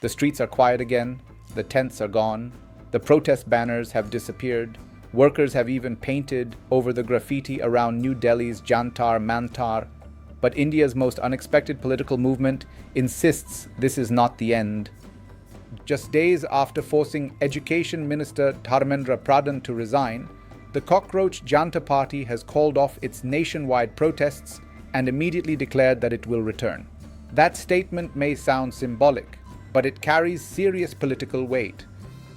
The streets are quiet again, the tents are gone, the protest banners have disappeared, workers have even painted over the graffiti around New Delhi's Jantar Mantar. But India's most unexpected political movement insists this is not the end. Just days after forcing Education Minister Dharmendra Pradhan to resign, the Cockroach Janta Party has called off its nationwide protests and immediately declared that it will return. That statement may sound symbolic, but it carries serious political weight.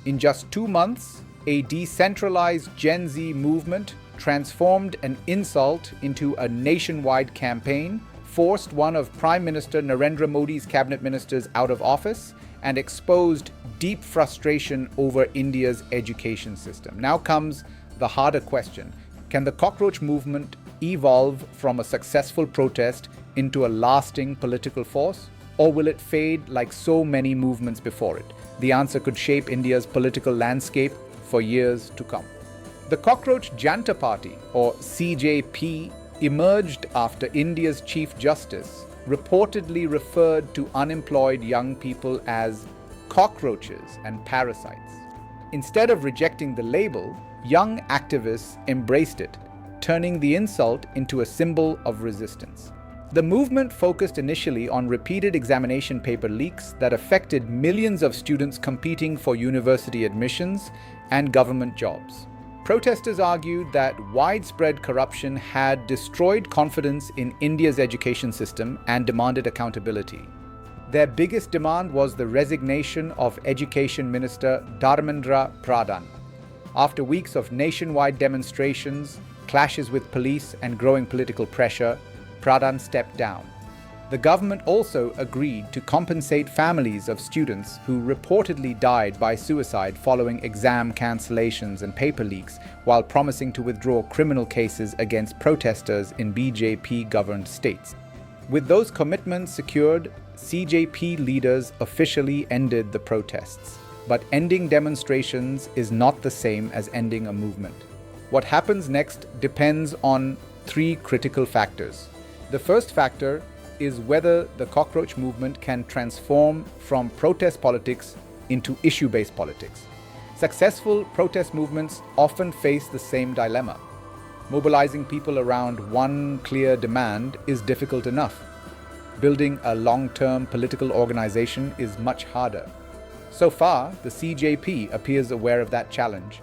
In just 2 months, a decentralized Gen Z movement transformed an insult into a nationwide campaign, forced one of Prime Minister Narendra Modi's cabinet ministers out of office, and exposed deep frustration over India's education system. Now comes the harder question. Can the cockroach movement evolve from a successful protest into a lasting political force? Or will it fade like so many movements before it? The answer could shape India's political landscape for years to come. The Cockroach Janta Party, or CJP, emerged after India's Chief Justice reportedly referred to unemployed young people as cockroaches and parasites. Instead of rejecting the label, young activists embraced it, turning the insult into a symbol of resistance. The movement focused initially on repeated examination paper leaks that affected millions of students competing for university admissions and government jobs. Protesters argued that widespread corruption had destroyed confidence in India's education system and demanded accountability. Their biggest demand was the resignation of Education Minister Dharmendra Pradhan. After weeks of nationwide demonstrations, clashes with police, and growing political pressure, Pradhan stepped down. The government also agreed to compensate families of students who reportedly died by suicide following exam cancellations and paper leaks, while promising to withdraw criminal cases against protesters in BJP-governed states. With those commitments secured, CJP leaders officially ended the protests. But ending demonstrations is not the same as ending a movement. What happens next depends on 3 critical factors. The first factor is whether the cockroach movement can transform from protest politics into issue-based politics. Successful protest movements often face the same dilemma. Mobilizing people around one clear demand is difficult enough. Building a long-term political organization is much harder. So far, the CJP appears aware of that challenge.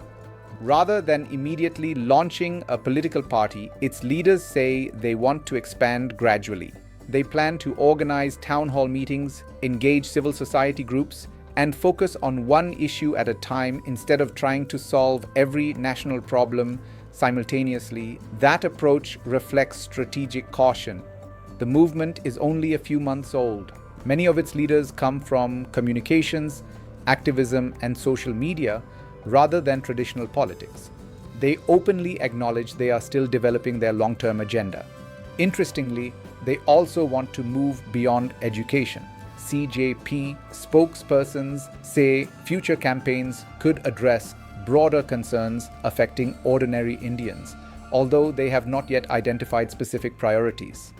Rather than immediately launching a political party, its leaders say they want to expand gradually. They plan to organize town hall meetings, engage civil society groups, and focus on one issue at a time instead of trying to solve every national problem simultaneously. That approach reflects strategic caution. The movement is only a few months old. Many of its leaders come from communications, activism, and social media rather than traditional politics. They openly acknowledge they are still developing their long-term agenda. Interestingly, they also want to move beyond education. CJP spokespersons say future campaigns could address broader concerns affecting ordinary Indians, although they have not yet identified specific priorities.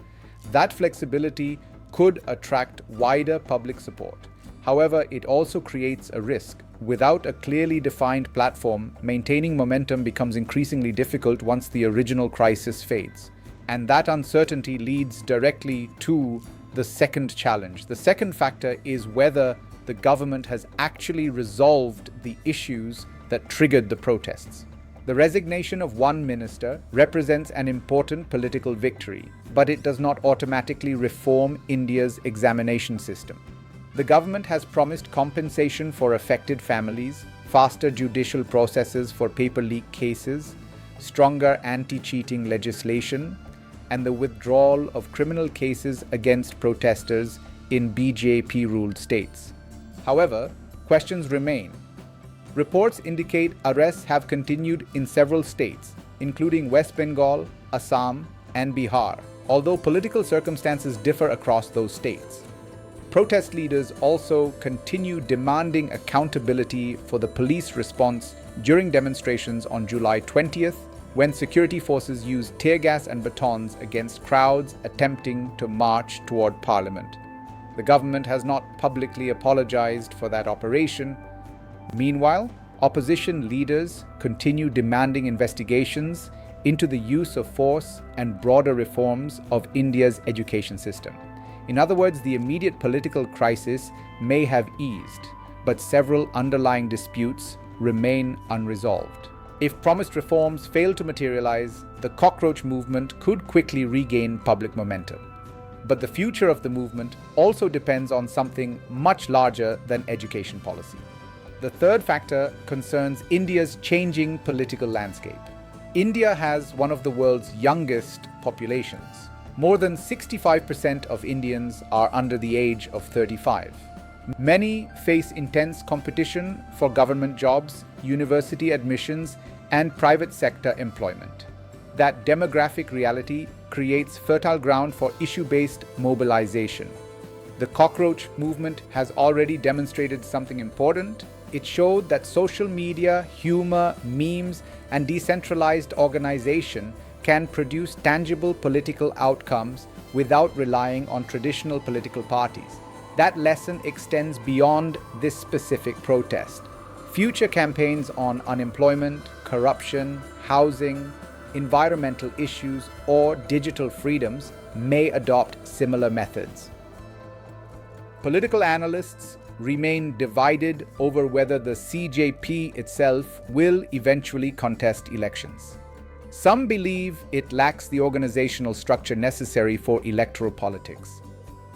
That flexibility could attract wider public support. However, it also creates a risk. Without a clearly defined platform, maintaining momentum becomes increasingly difficult once the original crisis fades. And that uncertainty leads directly to the second challenge. The second factor is whether the government has actually resolved the issues that triggered the protests. The resignation of one minister represents an important political victory, but it does not automatically reform India's examination system. The government has promised compensation for affected families, faster judicial processes for paper leak cases, stronger anti-cheating legislation, and the withdrawal of criminal cases against protesters in BJP-ruled states. However, questions remain. Reports indicate arrests have continued in several states, including West Bengal, Assam, and Bihar, although political circumstances differ across those states. Protest leaders also continue demanding accountability for the police response during demonstrations on July 20th, when security forces used tear gas and batons against crowds attempting to march toward Parliament. The government has not publicly apologized for that operation. Meanwhile, opposition leaders continue demanding investigations into the use of force and broader reforms of India's education system. In other words, the immediate political crisis may have eased, but several underlying disputes remain unresolved. If promised reforms fail to materialize, the cockroach movement could quickly regain public momentum. But the future of the movement also depends on something much larger than education policy. The third factor concerns India's changing political landscape. India has one of the world's youngest populations. More than 65% of Indians are under the age of 35. Many face intense competition for government jobs, university admissions, and private sector employment. That demographic reality creates fertile ground for issue-based mobilization. The cockroach movement has already demonstrated something important. It showed that social media, humor, memes, and decentralized organization can produce tangible political outcomes without relying on traditional political parties. That lesson extends beyond this specific protest. Future campaigns on unemployment, corruption, housing, environmental issues, or digital freedoms may adopt similar methods. Political analysts remain divided over whether the CJP itself will eventually contest elections. Some believe it lacks the organizational structure necessary for electoral politics.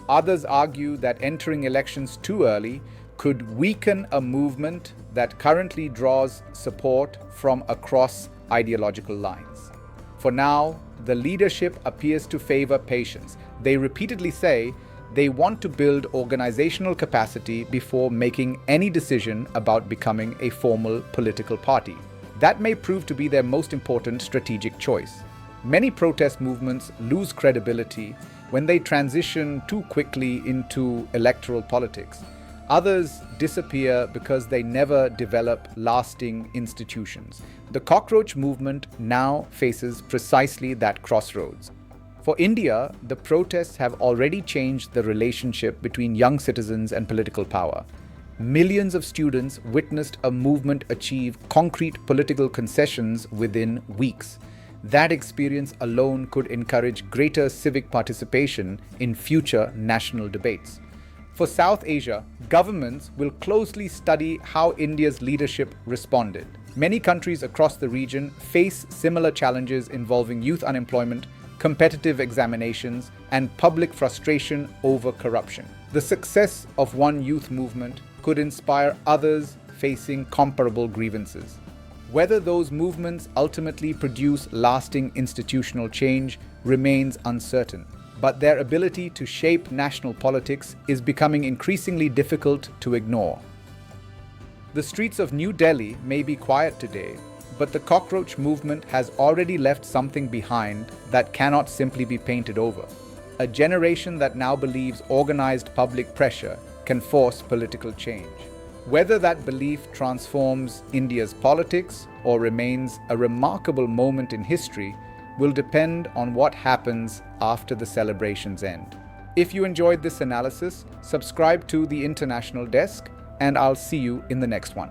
Others argue that entering elections too early could weaken a movement that currently draws support from across ideological lines. For now, the leadership appears to favor patience. They repeatedly say they want to build organizational capacity before making any decision about becoming a formal political party. That may prove to be their most important strategic choice. Many protest movements lose credibility when they transition too quickly into electoral politics. Others disappear because they never develop lasting institutions. The cockroach movement now faces precisely that crossroads. For India, the protests have already changed the relationship between young citizens and political power. Millions of students witnessed a movement achieve concrete political concessions within weeks. That experience alone could encourage greater civic participation in future national debates. For South Asia, governments will closely study how India's leadership responded. Many countries across the region face similar challenges involving youth unemployment, competitive examinations, and public frustration over corruption. The success of one youth movement could inspire others facing comparable grievances. Whether those movements ultimately produce lasting institutional change remains uncertain, but their ability to shape national politics is becoming increasingly difficult to ignore. The streets of New Delhi may be quiet today, but the cockroach movement has already left something behind that cannot simply be painted over. A generation that now believes organized public pressure can force political change. Whether that belief transforms India's politics or remains a remarkable moment in history will depend on what happens after the celebrations end. If you enjoyed this analysis, subscribe to the International Desk, and I'll see you in the next one.